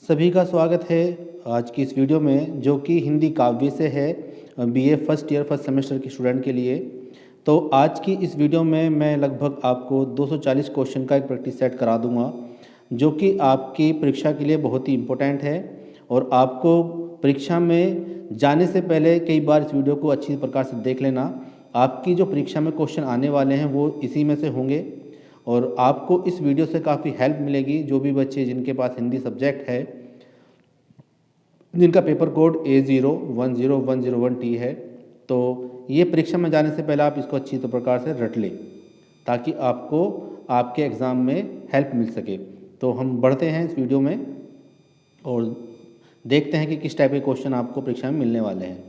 सभी का स्वागत है आज की इस वीडियो में, जो कि हिंदी काव्य से है BA first year first semester के स्टूडेंट के लिए। तो आज की इस वीडियो में मैं लगभग आपको 240 क्वेश्चन का एक प्रैक्टिस सेट करा दूंगा, जो कि आपकी परीक्षा के लिए बहुत ही इम्पोर्टेंट है। और आपको परीक्षा में जाने से पहले कई बार इस वीडियो को अच्छी प्रकार से देख लेना। आपकी जो परीक्षा में क्वेश्चन आने वाले हैं वो इसी में से होंगे, और आपको इस वीडियो से काफ़ी हेल्प मिलेगी। जो भी बच्चे जिनके पास हिंदी सब्जेक्ट है, जिनका पेपर कोड A010101T है, तो ये परीक्षा में जाने से पहले आप इसको अच्छी प्रकार से रट लें, ताकि आपको आपके एग्ज़ाम में हेल्प मिल सके। तो हम बढ़ते हैं इस वीडियो में और देखते हैं कि किस टाइप के क्वेश्चन आपको परीक्षा में मिलने वाले हैं।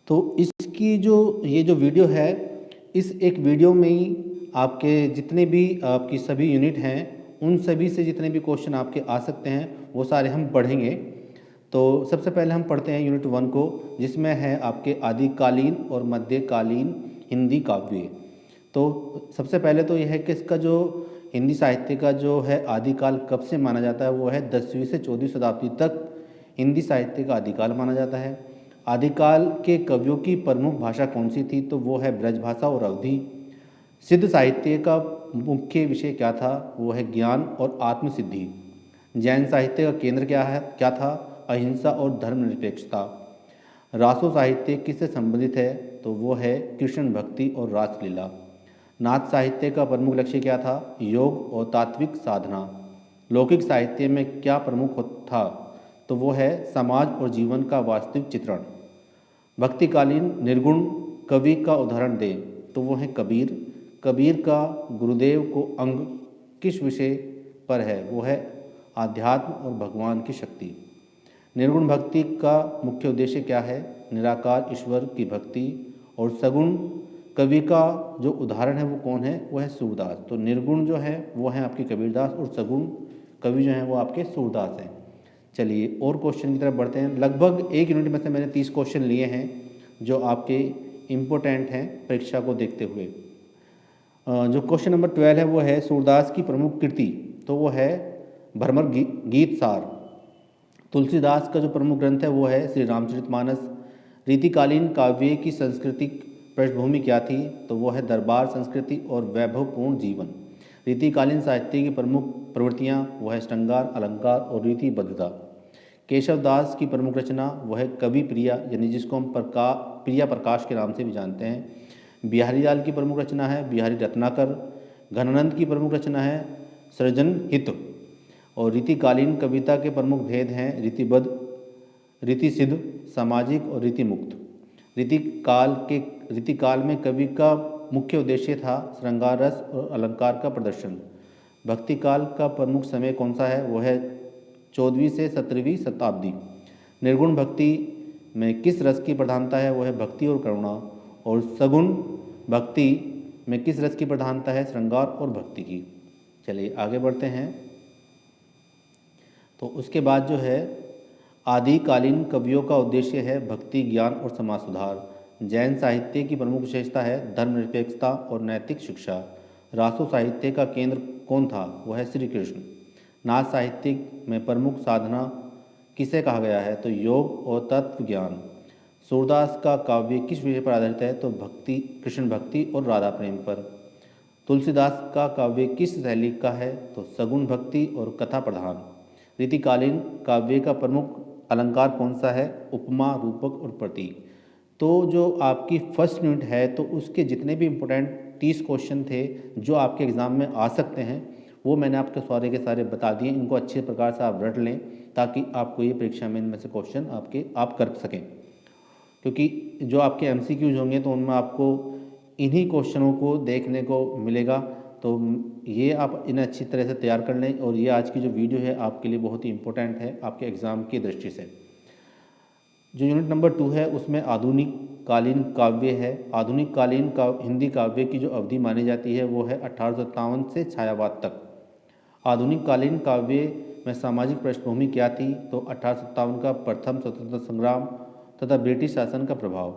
तो इसकी ये जो वीडियो है, इस एक वीडियो में ही आपके जितने भी आपकी सभी यूनिट हैं, उन सभी से जितने भी क्वेश्चन आपके आ सकते हैं वो सारे हम पढ़ेंगे। तो सबसे पहले हम पढ़ते हैं यूनिट 1 को, जिसमें है आपके आदिकालीन और मध्यकालीन हिंदी काव्य। तो सबसे पहले तो यह है कि इसका जो हिंदी साहित्य का जो है आदिकाल कब से माना जाता है, वो है 10वीं से 14वीं शताब्दी तक हिंदी साहित्य का आदिकाल माना जाता है। आदिकाल के कवियों की प्रमुख भाषा कौन सी थी, तो वो है ब्रजभाषा और अवधी। सिद्ध साहित्य का मुख्य विषय क्या था, वो है ज्ञान और आत्मसिद्धि। जैन साहित्य का केंद्र क्या था, अहिंसा और धर्मनिरपेक्षता। रासो साहित्य किससे संबंधित है, तो वो है कृष्ण भक्ति और रासलीला। नाथ साहित्य का प्रमुख लक्ष्य क्या था, योग और तात्विक साधना। लौकिक साहित्य में क्या प्रमुख था, तो वो है समाज और जीवन का वास्तविक चित्रण। भक्तिकालीन निर्गुण कवि का उदाहरण दे, तो वो है कबीर। कबीर का गुरुदेव को अंग किस विषय पर है, वो है आध्यात्म और भगवान की शक्ति। निर्गुण भक्ति का मुख्य उद्देश्य क्या है, निराकार ईश्वर की भक्ति। और सगुण कवि का जो उदाहरण है वो कौन है, वो है सूरदास। तो निर्गुण जो है वो है आपके कबीरदास, और सगुण कवि जो हैं वो आपके सूरदास हैं। चलिए और क्वेश्चन की तरफ बढ़ते हैं। लगभग एक यूनिट में से मैंने 30 क्वेश्चन लिए हैं, जो आपके इम्पोर्टेंट हैं परीक्षा को देखते हुए। जो क्वेश्चन नंबर 12 है वो है सूरदास की प्रमुख कृति, तो वो है भ्रमर गीत सार। तुलसीदास का जो प्रमुख ग्रंथ है वो है श्री रामचरितमानस। रीतिकालीन काव्य की सांस्कृतिक पृष्ठभूमि क्या थी, तो वो है दरबार संस्कृति और वैभवपूर्ण जीवन। रीतिकालीन साहित्य की प्रमुख प्रवृत्तियाँ वो है श्रृंगार, अलंकार और रीतिबद्धता। केशव दास की प्रमुख रचना वो है कवि प्रिया, यानी जिसको हम प्रिया प्रकाश के नाम से भी जानते हैं। बिहारी लाल की प्रमुख रचना है बिहारी रत्नाकर। घनानंद की प्रमुख रचना है सृजन हित। और रीतिकालीन कविता के प्रमुख भेद हैं रीतिबद्ध, रीतिसिद्ध, सामाजिक और रीतिमुक्त। रीतिकाल में कवि का मुख्य उद्देश्य था श्रृंगार रस और अलंकार का प्रदर्शन। भक्ति काल का प्रमुख समय कौन सा है, वो है 14वीं से 17वीं शताब्दी। निर्गुण भक्ति में किस रस की प्रधानता है, वो है भक्ति और करुणा। और सगुण भक्ति में किस रस की प्रधानता है, श्रृंगार और भक्ति की। चलिए आगे बढ़ते हैं। तो उसके बाद जो है आदिकालीन कवियों का उद्देश्य है भक्ति, ज्ञान और समाज सुधार। जैन साहित्य की प्रमुख विशेषता है धर्मनिरपेक्षता और नैतिक शिक्षा। रासो साहित्य का केंद्र कौन था, वह है श्री कृष्ण। नाथ साहित्य में प्रमुख साधना किसे कहा गया है, तो योग और तत्व ज्ञान। सूरदास का काव्य किस विषय पर आधारित है, तो भक्ति, कृष्ण भक्ति और राधा प्रेम पर। तुलसीदास का काव्य किस शैली का है, तो सगुण भक्ति और कथा प्रधान। रीतिकालीन काव्य का प्रमुख अलंकार कौन सा है, उपमा, रूपक और प्रतीक। तो जो आपकी फर्स्ट यूनिट है, तो उसके जितने भी इम्पोर्टेंट 30 क्वेश्चन थे जो आपके एग्ज़ाम में आ सकते हैं, वो मैंने आपके सारे के सारे बता दिए। इनको अच्छे प्रकार से आप रट लें, ताकि आपको ये परीक्षा में इनमें से क्वेश्चन आप कर सकें। क्योंकि जो आपके MCQs होंगे तो उनमें आपको इन्हीं क्वेश्चनों को देखने को मिलेगा। तो ये आप इन्हें अच्छी तरह से तैयार कर लें, और ये आज की जो वीडियो है आपके लिए बहुत ही इम्पोर्टेंट है आपके एग्ज़ाम की दृष्टि से। जो यूनिट नंबर 2 है उसमें आधुनिक कालीन काव्य है। आधुनिक कालीन हिंदी काव्य की जो अवधि मानी जाती है वो है 1857 से छायावाद तक। आधुनिक कालीन काव्य में सामाजिक पृष्ठभूमि क्या थी, तो 1857 का प्रथम स्वतंत्रता संग्राम तथा ब्रिटिश शासन का प्रभाव।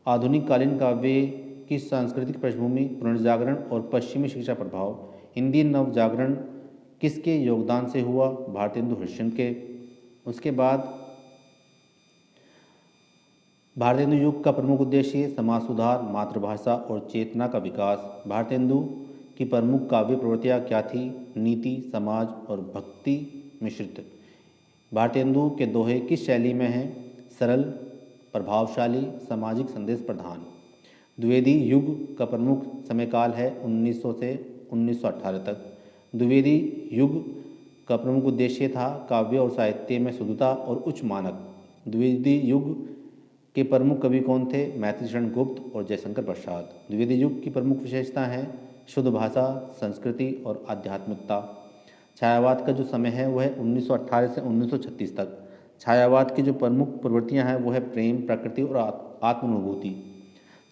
आधुनिक कालीन काव्य की सांस्कृतिक पृष्ठभूमि पुनर्जागरण और पश्चिमी शिक्षा प्रभाव। हिंदी नवजागरण किसके योगदान से हुआ? भारतेंदु हरिश्चंद्र के। उसके बाद भारतेंदु युग का प्रमुख उद्देश्य समाज सुधार, मातृभाषा और चेतना का विकास। भारतेंदु की प्रमुख काव्य प्रवृत्तियाँ क्या थी? नीति, समाज और भक्ति मिश्रित। भारतेंदु के दोहे किस शैली में हैं? सरल, प्रभावशाली, सामाजिक संदेश प्रधान। द्विवेदी युग का प्रमुख समयकाल है 1900 से 1918 तक। द्विवेदी युग का प्रमुख उद्देश्य था काव्य और साहित्य में शुद्धता और उच्च मानक। द्विवेदी युग के प्रमुख कवि कौन थे? मैथिलीशरण गुप्त और जयशंकर प्रसाद। द्विवेदी युग की प्रमुख विशेषता हैं शुद्ध भाषा, संस्कृति और आध्यात्मिकता। छायावाद का जो समय है वह है 1918 से 1936 तक। छायावाद की जो प्रमुख प्रवृत्तियां हैं वो है प्रेम, प्रकृति और आत्मानुभूति।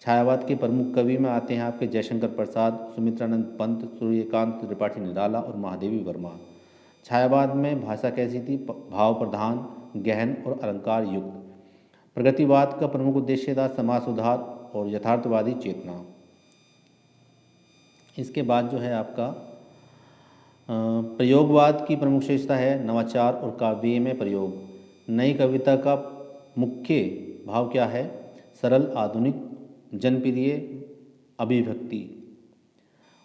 छायावाद के प्रमुख कवि में आते हैं आपके जयशंकर प्रसाद, सुमित्रानंद पंत, सूर्यकांत त्रिपाठी निराला और महादेवी वर्मा। छायावाद में भाषा कैसी थी? भाव प्रधान, गहन और अलंकार युक्त। प्रगतिवाद का प्रमुख उद्देश्य था समाज सुधार और यथार्थवादी चेतना। इसके बाद जो है आपका प्रयोगवाद की प्रमुख विशेषता है नवाचार और काव्य में प्रयोग। नई कविता का मुख्य भाव क्या है? सरल, आधुनिक, जनप्रिय, अभिव्यक्ति।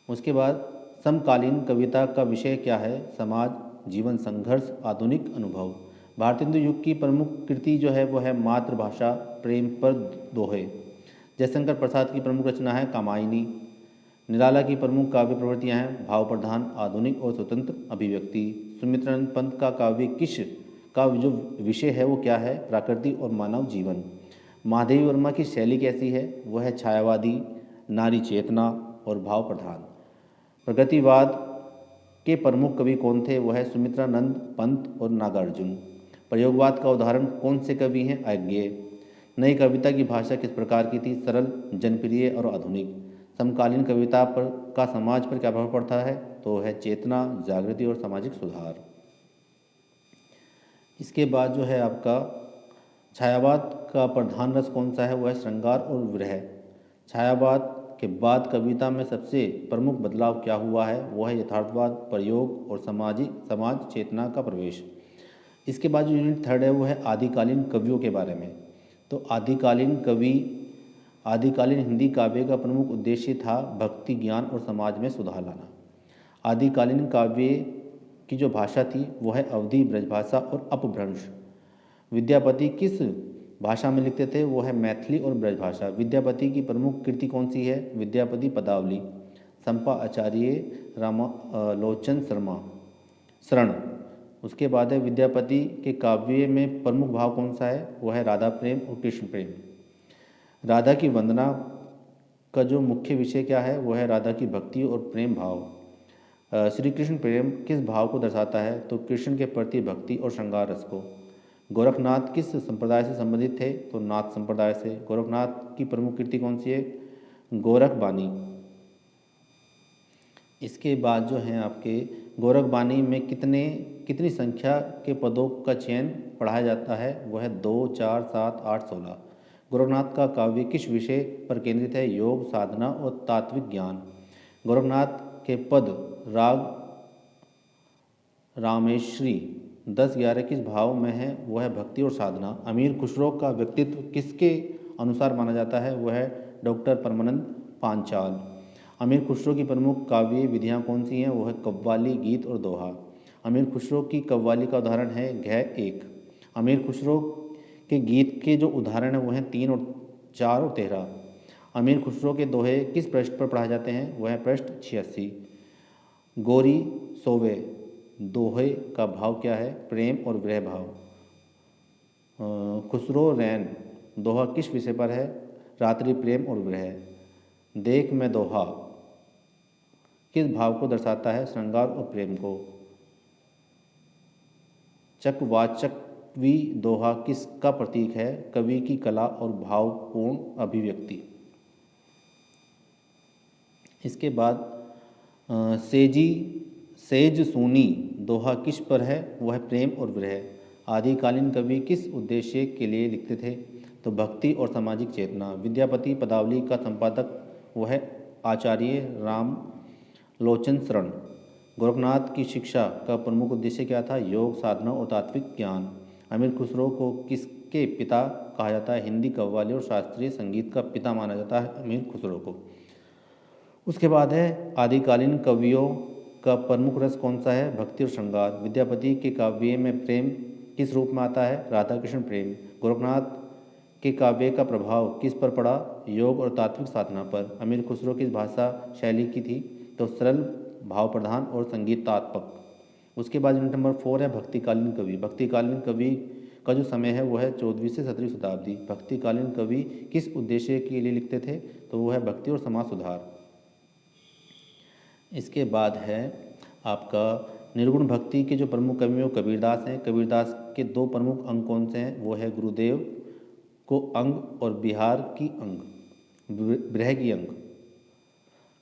उसके बाद समकालीन कविता का विषय क्या है? समाज, जीवन, संघर्ष, आधुनिक अनुभव। भारतेंदु युग की प्रमुख कृति जो है वो है मातृभाषा, प्रेम पर दोहे। जयशंकर प्रसाद की प्रमुख रचना है कामायनी। निराला की प्रमुख काव्य प्रवृत्तियाँ हैं भाव प्रधान, आधुनिक और स्वतंत्र अभिव्यक्ति। सुमित्रानंद पंत का काव्य किस का जो विषय है वो क्या है? प्रकृति और मानव जीवन। महादेवी वर्मा की शैली कैसी है? वह है छायावादी, नारी चेतना और भाव प्रधान। प्रगतिवाद के प्रमुख कवि कौन थे? वह है सुमित्रानंद पंत और नागार्जुन। प्रयोगवाद का उदाहरण कौन से कवि हैं? अज्ञेय। नई कविता की भाषा किस प्रकार की थी? सरल, जनप्रिय और आधुनिक। समकालीन कविता पर का समाज पर क्या प्रभाव पड़ता है? तो है चेतना, जागृति और सामाजिक सुधार। इसके बाद जो है आपका छायावाद का प्रधान रस कौन सा है? वह है श्रृंगार और विरह। छायावाद के बाद कविता में सबसे प्रमुख बदलाव क्या हुआ है? वह है यथार्थवाद, प्रयोग और समाज चेतना का प्रवेश। इसके बाद जो यूनिट थर्ड है वो है आदिकालीन कवियों के बारे में। तो आदिकालीन हिंदी काव्य का प्रमुख उद्देश्य था भक्ति, ज्ञान और समाज में सुधार लाना। आदिकालीन काव्य की जो भाषा थी वो है अवधी, ब्रजभाषा और अपभ्रंश। विद्यापति किस भाषा में लिखते थे? वो है मैथिली और ब्रजभाषा। विद्यापति की प्रमुख कृति कौन सी है? विद्यापति पदावली। संपा आचार्य, रामालोचन शरण। उसके बाद है विद्यापति के काव्य में प्रमुख भाव कौन सा है? वो है राधा प्रेम और कृष्ण प्रेम। राधा की वंदना का जो मुख्य विषय क्या है? वो है राधा की भक्ति और प्रेम भाव। श्री कृष्ण प्रेम किस भाव को दर्शाता है? तो कृष्ण के प्रति भक्ति और श्रृंगार रस को। गोरखनाथ किस संप्रदाय से संबंधित थे? तो नाथ संप्रदाय से। गोरखनाथ की प्रमुख कृति कौन सी है? गोरखबानी। इसके बाद जो हैं आपके गोरखबानी में कितनी संख्या के पदों का चयन पढ़ाया जाता है? वह है 2, 4, 7, 8, 16। गोरखनाथ का काव्य किस विषय पर केंद्रित है? योग, साधना और तात्विक ज्ञान। गोरखनाथ के पद राग रामेश्वरी 10-11 किस भाव में है? वह है भक्ति और साधना। अमीर खुसरो का व्यक्तित्व किसके अनुसार माना जाता है? वह है डॉक्टर परमानंद पांचाल। अमीर खुसरो की प्रमुख काव्य विधियाँ कौन सी हैं? वह है कव्वाली, गीत और दोहा। अमीर खुसरो की कव्वाली का उदाहरण है घ 1। अमीर खुसरो के गीत के जो उदाहरण हैं वो हैं 3 और 4 और 13। अमीर खुसरो के दोहे किस पृष्ठ पर पढ़ाए जाते हैं? वह है पृष्ठ 86। गोरी सोवे दोहे का भाव क्या है? प्रेम और विरह भाव। खुसरो रैन दोहा किस विषय पर है? रात्रि, प्रेम और विरह। देख मैं दोहा किस भाव को दर्शाता है? श्रृंगार और प्रेम को। चकवाचकवी दोहा किसका प्रतीक है? कवि की कला और भावपूर्ण अभिव्यक्ति। इसके बाद सेज सूनी दोहा किस पर है? वह प्रेम और विरह। आदिकालीन कवि किस उद्देश्य के लिए लिखते थे? तो भक्ति और सामाजिक चेतना। विद्यापति पदावली का संपादक वह है आचार्य रामलोचन शरण। गोरखनाथ की शिक्षा का प्रमुख उद्देश्य क्या था? योग, साधना और तात्विक ज्ञान। अमीर खुसरो को किसके पिता कहा जाता है? हिंदी कव्वाली और शास्त्रीय संगीत का पिता माना जाता है अमीर खुसरो को। उसके बाद है आदिकालीन कवियों का प्रमुख रस कौन सा है? भक्ति और श्रृंगार। विद्यापति के काव्य में प्रेम किस रूप में आता है? राधा कृष्ण प्रेम। गोरखनाथ के काव्य का प्रभाव किस पर पड़ा? योग और तात्विक साधना पर। अमीर खुसरो किस भाषा शैली की थी? तो सरल, भाव प्रधान और संगीतात्मक। उसके बाद यूनिट नंबर 4 है भक्तिकालीन कवि। भक्तिकालीन कवि का जो समय है वो है 14वीं से 17वीं शताब्दी। भक्तिकालीन कवि किस उद्देश्य के लिए लिखते थे? तो वो है भक्ति और समाज सुधार। इसके बाद है आपका निर्गुण भक्ति के जो प्रमुख कवि हैं कबीरदास हैं। कबीरदास के दो प्रमुख अंग कौन से हैं? वो है गुरुदेव को अंग और बिहार की अंग, विरह की अंग।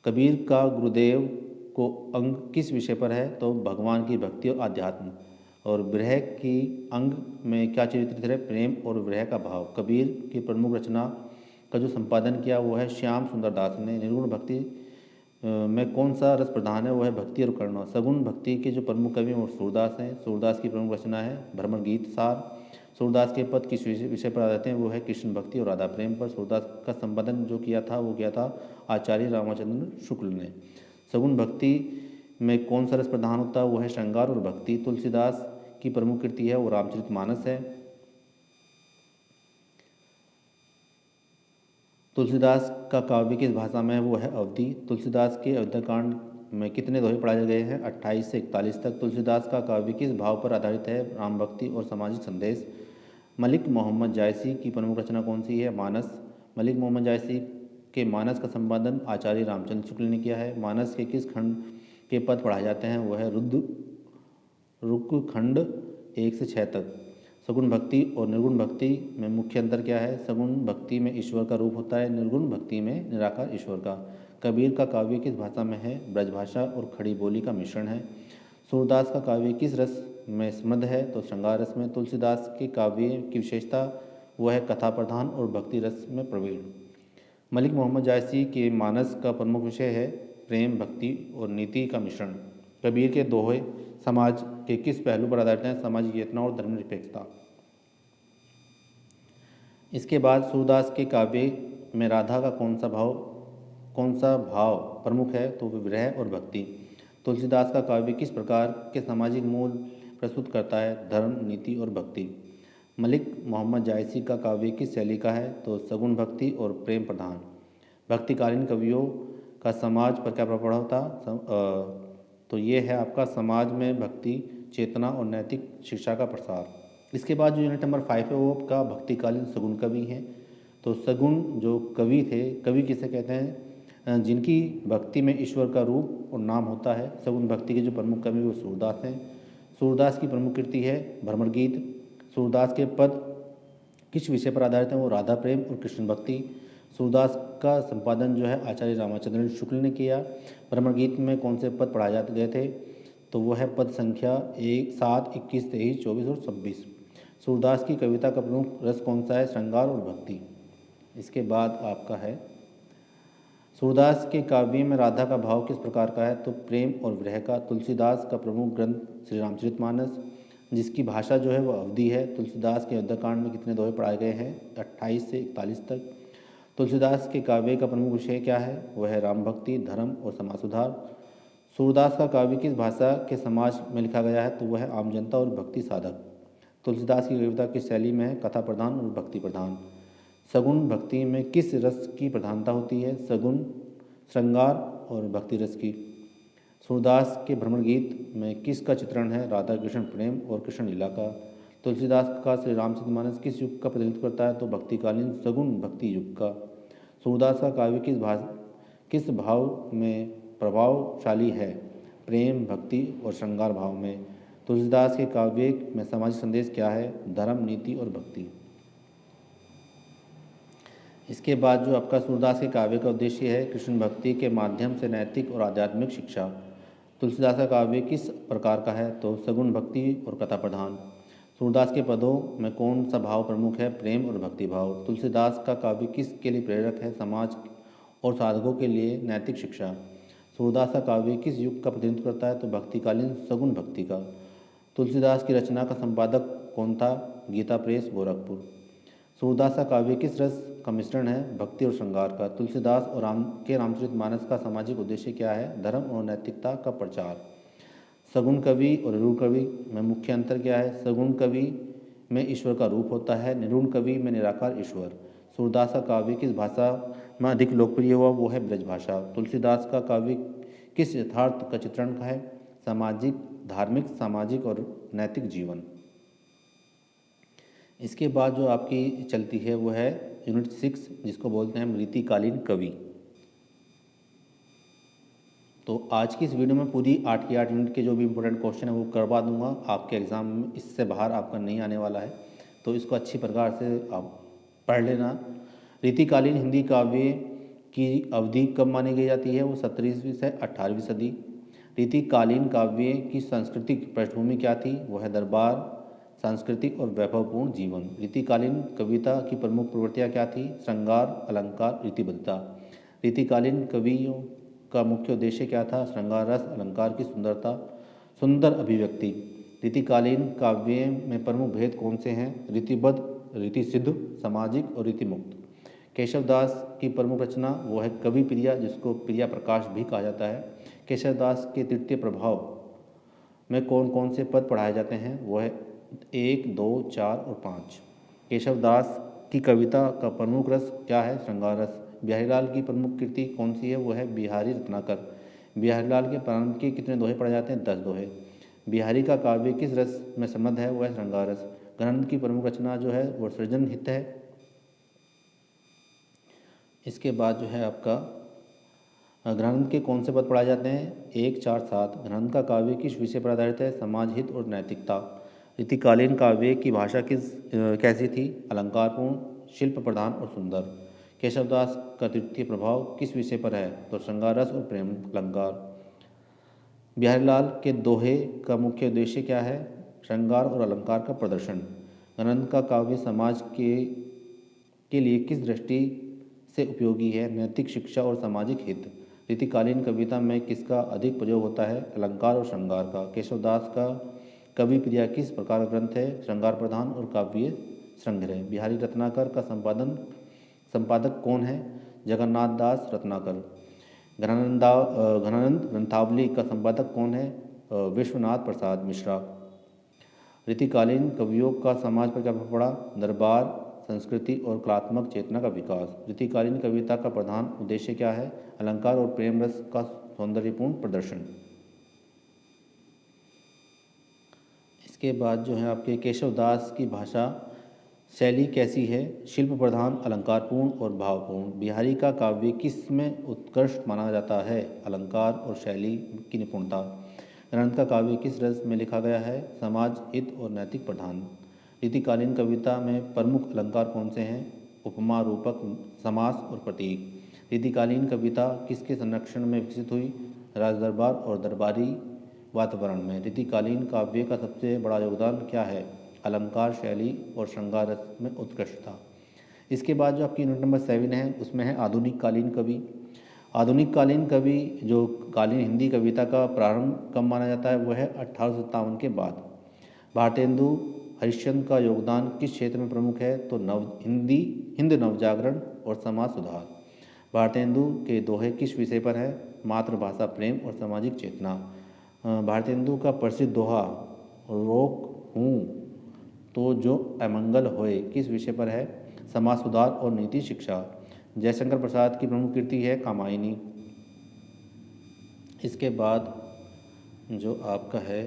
कबीर का गुरुदेव को अंग किस विषय पर है? तो भगवान की भक्ति और आध्यात्म। और विरह की अंग में क्या चित्रित है? प्रेम और विरह का भाव। कबीर की प्रमुख रचना का जो संपादन किया वो है श्याम सुंदर दास ने। निर्गुण भक्ति में कौन सा रस प्रधान है? वो है भक्ति और करुणा। सगुण भक्ति के जो प्रमुख कवि वो सूरदास हैं। सूरदास की प्रमुख रचना है भ्रमर गीत सार। सूरदास के पद किस विषय पर आते हैं? वो है कृष्ण भक्ति और राधा प्रेम पर। सूरदास का संपादन जो किया था वो किया था आचार्य रामचंद्र शुक्ल ने। सगुण भक्ति में कौन सा रस प्रधान होता है? वो है श्रृंगार और भक्ति। तुलसीदास की प्रमुख कृति है वो रामचरितमानस है। तुलसीदास का काव्य किस भाषा में है? वो है अवधी। तुलसीदास के अयोध्याकांड में कितने दोहे पढ़ाए गए हैं? 28 से 41 तक। तुलसीदास का काव्य किस भाव पर आधारित है? राम भक्ति और सामाजिक संदेश। मलिक मोहम्मद जायसी की प्रमुख रचना कौन सी है? मानस। मलिक मोहम्मद जायसी के मानस का संपादन आचार्य रामचंद्र शुक्ल ने किया है। मानस के किस खंड के पद पढ़ाए जाते हैं? वो है रुक खंड 1 से 6 तक। सगुण भक्ति और निर्गुण भक्ति में मुख्य अंतर क्या है? सगुण भक्ति में ईश्वर का रूप होता है, निर्गुण भक्ति में निराकार ईश्वर का। कबीर का काव्य किस भाषा में है? ब्रजभाषा और खड़ी बोली का मिश्रण है। सूरदास का काव्य किस रस में समृद्ध है? तो श्रृंगार रस में। तुलसीदास के काव्य की विशेषता वो है कथा प्रधान और भक्ति रस में प्रवीण। मलिक मोहम्मद जायसी के मानस का प्रमुख विषय है प्रेम, भक्ति और नीति का मिश्रण। कबीर के दोहे समाज के किस पहलू पर आधारित हैं? सामाजिक चेतना और धर्मनिरपेक्षता। इसके बाद सूरदास के काव्य में राधा का कौन सा भाव प्रमुख है? तो विरह और भक्ति। तुलसीदास का काव्य किस प्रकार के सामाजिक मूल प्रस्तुत करता है? धर्म, नीति और भक्ति। मलिक मोहम्मद जायसी का काव्य किस शैली का है? तो सगुण भक्ति और प्रेम प्रधान। भक्तिकालीन कवियों का समाज पर क्या प्रभाव था? तो ये है आपका समाज में भक्ति, चेतना और नैतिक शिक्षा का प्रसार। इसके बाद जो यूनिट नंबर 5 है वो आपका भक्तिकालीन सगुण कवि हैं। तो सगुण जो कवि थे, कवि किसे कहते हैं? जिनकी भक्ति में ईश्वर का रूप और नाम होता है। सगुण भक्ति के जो प्रमुख कवि वो सूरदास हैं। सूरदास की प्रमुख कृति है भ्रमर गीत। सूरदास के पद किस विषय पर आधारित हैं? वो राधा प्रेम और कृष्ण भक्ति। सूरदास का संपादन जो है आचार्य रामचंद्र शुक्ल ने किया। भ्रमर गीत में कौन से पद पढ़ाए जाते गए थे? तो वो है पद संख्या 1, 7, 21, 23, 24 और 26। सूरदास की कविता का प्रमुख रस कौन सा है? श्रृंगार और भक्ति। इसके बाद आपका है सूरदास के काव्य में राधा का भाव किस प्रकार का है? तो प्रेम और विरह का। तुलसीदास का प्रमुख ग्रंथ श्री रामचरितमानस, जिसकी भाषा जो है वो अवधी है। तुलसीदास के अयोध्याकांड में कितने दोहे पढ़ाए गए हैं? 28 से 41 तक। तुलसीदास के काव्य का प्रमुख विषय क्या है? वह है राम भक्ति, धर्म और समाज सुधार। सूरदास का काव्य किस भाषा के समाज में लिखा गया है? तो वह है आम जनता और भक्ति साधक। तुलसीदास की कविता किस शैली में है? कथा प्रधान और भक्ति प्रधान। सगुण भक्ति में किस रस की प्रधानता होती है? सगुण, श्रृंगार और भक्ति रस की। सूरदास के भ्रमर गीत में किसका चित्रण है? राधा कृष्ण प्रेम और कृष्ण लीला का। तुलसीदास का श्री रामचरितमानस किस युग का प्रतिनिधित्व करता है? तो भक्तिकालीन सगुण भक्ति युग का। सूरदास का काव्य किस भाव में प्रभावशाली है? प्रेम, भक्ति और श्रृंगार भाव में। तुलसीदास के काव्य में सामाजिक संदेश क्या है? धर्म, नीति और भक्ति। इसके बाद जो आपका सूरदास के काव्य का उद्देश्य है कृष्ण भक्ति के माध्यम से नैतिक और आध्यात्मिक शिक्षा। तुलसीदास का काव्य किस प्रकार का है? तो सगुण भक्ति और कथा प्रधान। सूरदास के पदों में कौन सा भाव प्रमुख है? प्रेम और भक्ति भाव। तुलसीदास का काव्य किसके लिए प्रेरक है? समाज और साधकों के लिए नैतिक शिक्षा। सूरदास का काव्य किस युग का प्रतिनिधित्व करता है? तो भक्तिकालीन सगुन भक्ति का। तुलसीदास की रचना का संपादक कौन था? गीता प्रेस, गोरखपुर। सूरदास का काव्य किस रस का मिश्रण है? भक्ति और श्रृंगार का। तुलसीदास और रामचरितमानस का सामाजिक उद्देश्य क्या है? धर्म और नैतिकता का प्रचार। सगुण कवि और निरूण कवि में मुख्य अंतर क्या है? सगुण कवि में ईश्वर का रूप होता है, निरूण कवि में निराकार ईश्वर। सूरदास का काव्य किस भाषा में अधिक लोकप्रिय हुआ? वो है ब्रजभाषा। तुलसीदास का काव्य किस यथार्थ का चित्रण का है? सामाजिक, धार्मिक, सामाजिक और नैतिक जीवन। इसके बाद जो आपकी चलती है वो है यूनिट 6, जिसको बोलते हैं रीतिकालीन कवि। तो आज की इस वीडियो में पूरी 8 की 8 यूनिट के जो भी इंपॉर्टेंट क्वेश्चन है वो करवा दूंगा। आपके एग्ज़ाम में इससे बाहर आपका नहीं आने वाला है, तो इसको अच्छी प्रकार से आप पढ़ लेना। रीतिकालीन हिंदी काव्य की अवधि कब मानी गई जाती है? वो 17वीं से 18वीं सदी। रीतिकालीन काव्य की सांस्कृतिक पृष्ठभूमि क्या थी? वो है दरबार, सांस्कृतिक और वैभवपूर्ण जीवन। रीतिकालीन कविता की प्रमुख प्रवृत्तियाँ क्या थी? श्रृंगार, अलंकार, रीतिबद्धता। रीतिकालीन कवियों का मुख्य उद्देश्य क्या था? श्रृंगार रस, अलंकार की सुंदरता, सुंदर अभिव्यक्ति। रीतिकालीन काव्य में प्रमुख भेद कौन से हैं? रीतिबद्ध, रीतिसिद्ध, सामाजिक और रीतिमुक्त। केशवदास की प्रमुख रचना वो है कवि प्रिया, जिसको प्रिया प्रकाश भी कहा जाता है। केशवदास के तृतीय प्रभाव में कौन कौन से पद पढ़ाए जाते हैं? वो है 1, 2, 4 और 5। केशवदास की कविता का प्रमुख रस क्या है? श्रृंगार रस। बिहारीलाल की प्रमुख कृति कौन सी है? वो है बिहारी रत्नाकर। बिहारीलाल के प्रारंभ के कितने दोहे पढ़े जाते हैं? 10 दोहे। बिहारी का काव्य किस रस में समृद्ध है? वो है श्रृंगार रस। गणानंद की प्रमुख रचना जो है वो सृजन हित है। इसके बाद जो है आपका गणानंद के कौन से पद पढ़ाए जाते हैं? 1, 4, 7। गणानंद का काव्य किस विषय पर आधारित है? समाज हित और नैतिकता। रीतिकालीन काव्य की भाषा कैसी थी? अलंकारपूर्ण, शिल्प प्रधान और सुंदर। केशवदास का तृतीय प्रभाव किस विषय पर है? तो श्रृंगार रस और प्रेम अलंकार। बिहारीलाल के दोहे का मुख्य उद्देश्य क्या है? श्रृंगार और अलंकार का प्रदर्शन। गणानंद का काव्य समाज के लिए किस दृष्टि से उपयोगी है? नैतिक, शिक्षा और सामाजिक हित। रीतिकालीन कविता में किसका अधिक प्रयोग होता है? अलंकार और श्रृंगार का। केशवदास का कवि प्रिया किस प्रकार का ग्रंथ है? श्रृंगार प्रधान और काव्य संग्रह। बिहारी रत्नाकर का संपादक कौन है? जगन्नाथ दास रत्नाकर। घनानंद ग्रंथावली का संपादक कौन है? विश्वनाथ प्रसाद मिश्रा। रीतिकालीन कवियों का समाज पर क्या प्रभाव पड़ा? दरबार, संस्कृति और कलात्मक चेतना का विकास। रीतिकालीन कविता का प्रधान उद्देश्य क्या है? अलंकार और प्रेम रस का सौंदर्यपूर्ण प्रदर्शन। इसके बाद जो है आपके केशवदास की भाषा शैली कैसी है? शिल्प प्रधान, अलंकारपूर्ण और भावपूर्ण। बिहारी का काव्य किस में उत्कृष्ट माना जाता है? अलंकार और शैली की निपुणता। गणानंद का काव्य किस रस में लिखा गया है? समाज हित और नैतिक प्रधान। रीतिकालीन कविता में प्रमुख अलंकार कौन से हैं? उपमा, रूपक, समास और प्रतीक। रीतिकालीन कविता किसके संरक्षण में विकसित हुई? राजदरबार और दरबारी वातावरण में। रीतिकालीन काव्य का सबसे बड़ा योगदान क्या है? अलंकार, शैली और श्रृंगार रस में उत्कृष्टता। इसके बाद जो आपकी यूनिट नंबर 7 है उसमें है आधुनिक कालीन कवि। आधुनिक कालीन कवि जो कालीन हिंदी कविता का प्रारंभ कब माना जाता है? वो है 1857 के बाद। भारतेंदु हरिश्चंद्र का योगदान किस क्षेत्र में प्रमुख है? तो हिंद नवजागरण और समाज सुधार। भारतेंदु के दोहे किस विषय पर है? मातृभाषा, प्रेम और सामाजिक चेतना। भारतेंदु का प्रसिद्ध दोहा रोक हूँ तो जो अमंगल होए किस विषय पर है? समाज सुधार और नीति शिक्षा। जयशंकर प्रसाद की प्रमुख कृति है कामायनी। इसके बाद जो आपका है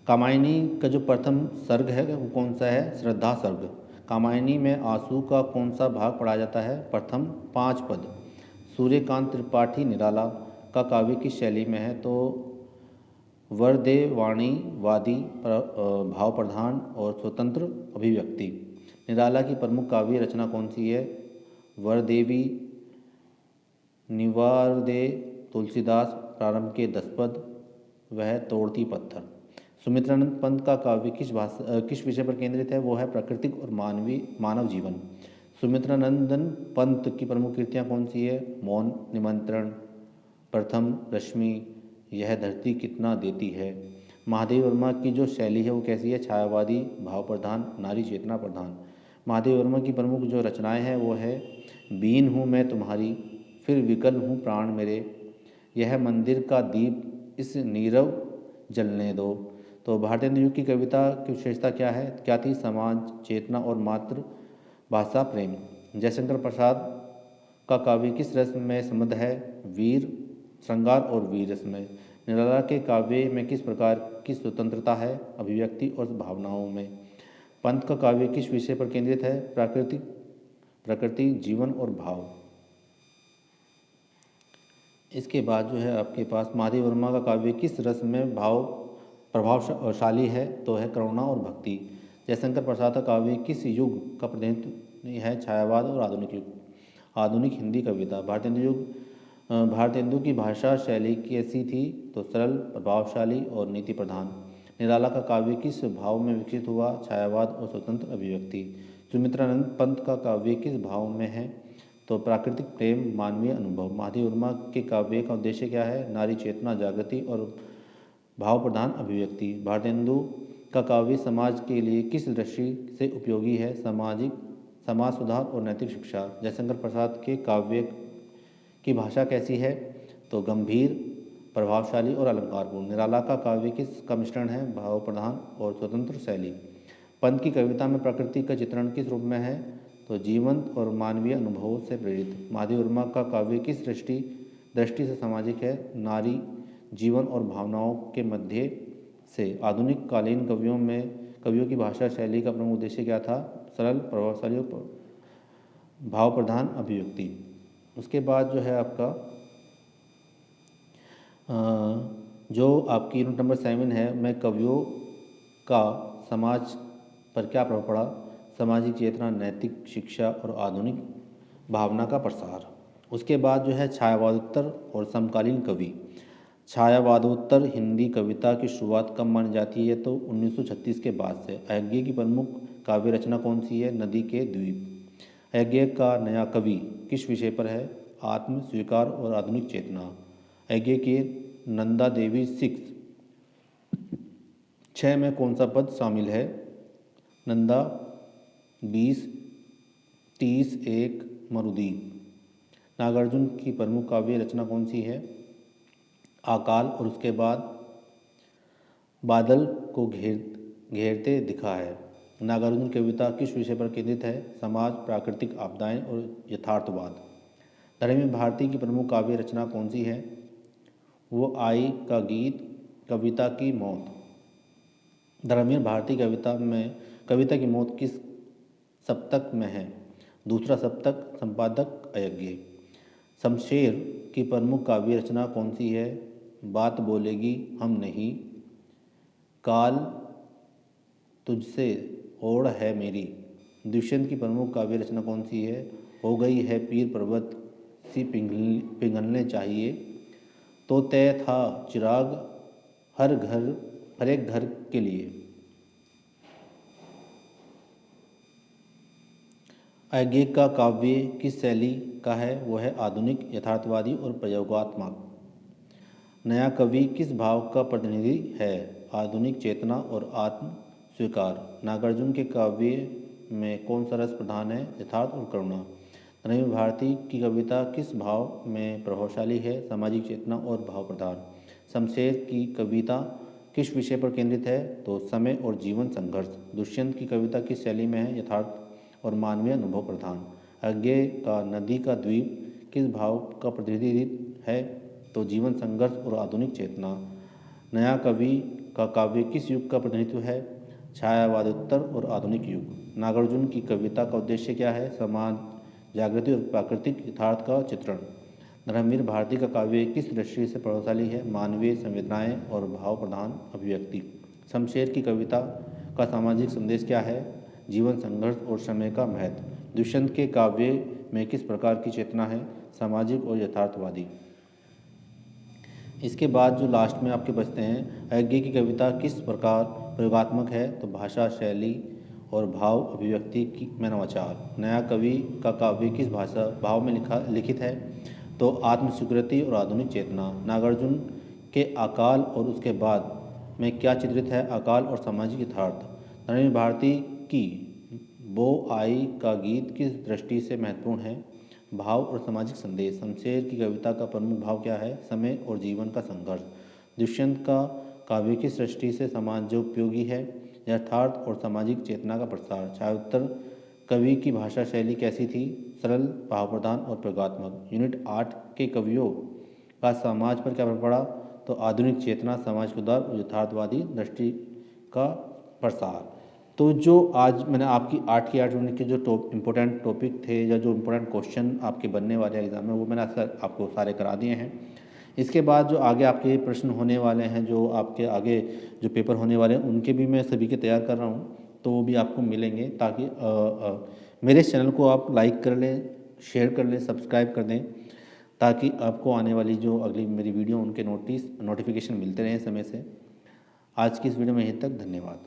कामायनी का जो प्रथम सर्ग है वो कौन सा है? श्रद्धा सर्ग। कामायनी में आंसू का कौन सा भाग पढ़ा जाता है? प्रथम 5 पद। सूर्यकांत त्रिपाठी निराला का काव्य किस शैली में है? तो वरदेवाणीवादी, भाव प्रधान और स्वतंत्र अभिव्यक्ति। निराला की प्रमुख काव्य रचना कौन सी है? वरदेवी, निवारदे, तुलसीदास, प्रारंभ के 10 पद, वह तोड़ती पत्थर। सुमित्रानंद पंत का काव्य किस विषय पर केंद्रित है? वो है प्राकृतिक और मानव जीवन। सुमित्रानंदन पंत की प्रमुख कृतियाँ कौन सी है? मौन, निमंत्रण, प्रथम रश्मि यह धरती कितना देती है। महादेव वर्मा की जो शैली है वो कैसी है, छायावादी, भाव प्रधान, नारी चेतना प्रधान। महादेव वर्मा की प्रमुख जो रचनाएं हैं वो है बीन हूँ मैं तुम्हारी, फिर विकल हूँ प्राण मेरे, यह मंदिर का दीप इस नीरव जलने दो। तो भारतेंदु युग की कविता की विशेषता क्या थी, समाज चेतना और मातृ भाषा प्रेम। जयशंकर प्रसाद का काव्य किस रस में समृद्ध है, वीर, श्रृंगार और वीर रस में। निराला के काव्य में किस प्रकार की स्वतंत्रता है, अभिव्यक्ति और भावनाओं में। पंत का काव्य किस विषय पर केंद्रित है, प्रकृति, जीवन और भाव। इसके बाद जो है आपके पास महादेव वर्मा का काव्य किस रस में भाव प्रभावशाली है, तो है करुणा और भक्ति। जयशंकर प्रसाद का काव्य किस युग का प्रतिनिधित्व है, छायावाद और आधुनिक युग। आधुनिक हिंदी कविता भारतेंदु की भाषा शैली कैसी थी, तो सरल, प्रभावशाली और नीति प्रधान। निराला का काव्य किस भाव में विकसित हुआ, छायावाद और स्वतंत्र अभिव्यक्ति। सुमित्रानंद पंत का काव्य किस भाव में है, तो प्राकृतिक प्रेम, मानवीय अनुभव। महादेव वर्मा के काव्य का उद्देश्य क्या है, नारी चेतना, जागृति और भाव प्रधान अभिव्यक्ति। भारतेंदु का काव्य समाज के लिए किस दृष्टि से उपयोगी है, समाज सुधार और नैतिक शिक्षा। जयशंकर प्रसाद के काव्य की भाषा कैसी है, तो गंभीर, प्रभावशाली और अलंकारपूर्ण। निराला का काव्य किसका मिश्रण है, भाव प्रधान और स्वतंत्र शैली। पंत की कविता में प्रकृति का चित्रण किस रूप में है, तो जीवंत और मानवीय अनुभवों से प्रेरित। महादेव वर्मा का काव्य किस दृष्टि से सामाजिक है, नारी, जीवन और भावनाओं के मध्य से। आधुनिक कालीन कवियों की भाषा शैली का प्रमुख उद्देश्य क्या था, सरल, प्रभावशाली और भाव प्रधान अभिव्यक्ति। उसके बाद जो है आपका जो आपकी यूनिट नंबर 7 है, मैं कवियों का समाज पर क्या प्रभाव पड़ा, सामाजिक चेतना, नैतिक शिक्षा और आधुनिक भावना का प्रसार। उसके बाद जो है छायावादोत्तर और समकालीन कवि। छायावादोत्तर हिंदी कविता की शुरुआत कब मानी जाती है, तो 1936 के बाद से। अय्यग्य की प्रमुख काव्य रचना कौन सी है, नदी के द्वीप। अय्यग्य का नया कवि किस विषय पर है, आत्म स्वीकार और आधुनिक चेतना। अय्यग्य के नंदा देवी 6 में कौन सा पद शामिल है, नंदा 20, 30, 1, मरुदी। नागार्जुन की प्रमुख काव्य रचना कौन सी है, आकाल और उसके बाद बादल को घेरते दिखा है। नागार्जुन की कविता किस विषय पर केंद्रित है, समाज, प्राकृतिक आपदाएं और यथार्थवाद। धर्मवीर भारती की प्रमुख काव्य रचना कौन सी है, वो आई का गीत, कविता की मौत। धर्मवीर भारती कविता की मौत किस सप्तक में है, दूसरा सप्तक, संपादक अय्यग्य। शमशेर की प्रमुख काव्य रचना कौन सी है, बात बोलेगी हम नहीं, काल तुझसे ओढ़ है मेरी। दुष्यंत की प्रमुख काव्य रचना कौन सी है, हो गई है पीर पर्वत सी पिघलने चाहिए, तो तय था चिराग हर एक घर के लिए। अय्यग्य का काव्य किस शैली का है, वो है आधुनिक, यथार्थवादी और प्रयोगात्मक। नया कवि किस भाव का प्रतिनिधि है, आधुनिक चेतना और आत्म स्वीकार। नागार्जुन के काव्य में कौन सा रस प्रधान है, यथार्थ और करुणा। धर्मवीर भारती की कविता किस भाव में प्रभावशाली है, सामाजिक चेतना और भाव प्रधान। शमशेर की कविता किस विषय पर केंद्रित है, तो समय और जीवन संघर्ष। दुष्यंत की कविता किस शैली में है, यथार्थ और मानवीय अनुभव प्रधान। अय्यग्य का नदी का द्वीप किस भाव का प्रतिनिधित्व है, तो जीवन संघर्ष और आधुनिक चेतना। नया कवि का काव्य किस युग का प्रतिनिधित्व है, छायावादोत्तर और आधुनिक युग। नागार्जुन की कविता का उद्देश्य क्या है, समाज, जागृति और प्राकृतिक यथार्थ का चित्रण। धर्मवीर भारती का काव्य किस दृष्टि से प्रभावशाली है, मानवीय संवेदनाएं और भाव प्रधान अभिव्यक्ति। शमशेर की कविता का सामाजिक संदेश क्या है, जीवन संघर्ष और समय का महत्व। दुष्यंत के काव्य में किस प्रकार की चेतना है, सामाजिक और यथार्थवादी। इसके बाद जो लास्ट में आपके बचते हैं, अय्यग्य की कविता किस प्रकार प्रयोगात्मक है, तो भाषा, शैली और भाव अभिव्यक्ति में नवाचार। नया कवि का काव्य किस भाषा भाव में लिखित है, तो आत्म स्वीकृति और आधुनिक चेतना। नागार्जुन के अकाल और उसके बाद में क्या चित्रित है? अकाल और सामाजिक यथार्थ। नरेंद्र भारती की बो आई का गीत किस दृष्टि से महत्वपूर्ण है? भाव और सामाजिक संदेश। शमशेर की कविता का प्रमुख भाव क्या है? समय और जीवन का संघर्ष। दुष्यंत का काव्य किस दृष्टि से समाजोपयोगी है? यथार्थ और सामाजिक चेतना का प्रसार। छायोत्तर कवि की भाषा शैली कैसी थी? सरल, भावप्रधान और प्रयोगात्मक। यूनिट 8 के कवियों का समाज पर क्या प्रभाव पड़ा? तो आधुनिक चेतना, समाज सुधार और यथार्थवादी दृष्टि का प्रसार। तो जो आज मैंने आपकी 8 की 8 यूनिट के जो इम्पोर्टेंट टॉपिक थे या जो इम्पोर्टेंट क्वेश्चन आपके बनने वाले एग्जाम में, वो मैंने आपको सारे करा दिए हैं। इसके बाद जो आगे आपके प्रश्न होने वाले हैं, जो आपके आगे जो पेपर होने वाले हैं, उनके भी मैं सभी के तैयार कर रहा हूँ, तो वो भी आपको मिलेंगे। ताकि मेरे इस चैनल को आप लाइक कर लें, शेयर कर लें, सब्सक्राइब कर दें, ताकि आपको आने वाली जो अगली मेरी वीडियो उनके नोटिफिकेशन मिलते रहें समय से। आज की इस वीडियो में यहीं तक, धन्यवाद।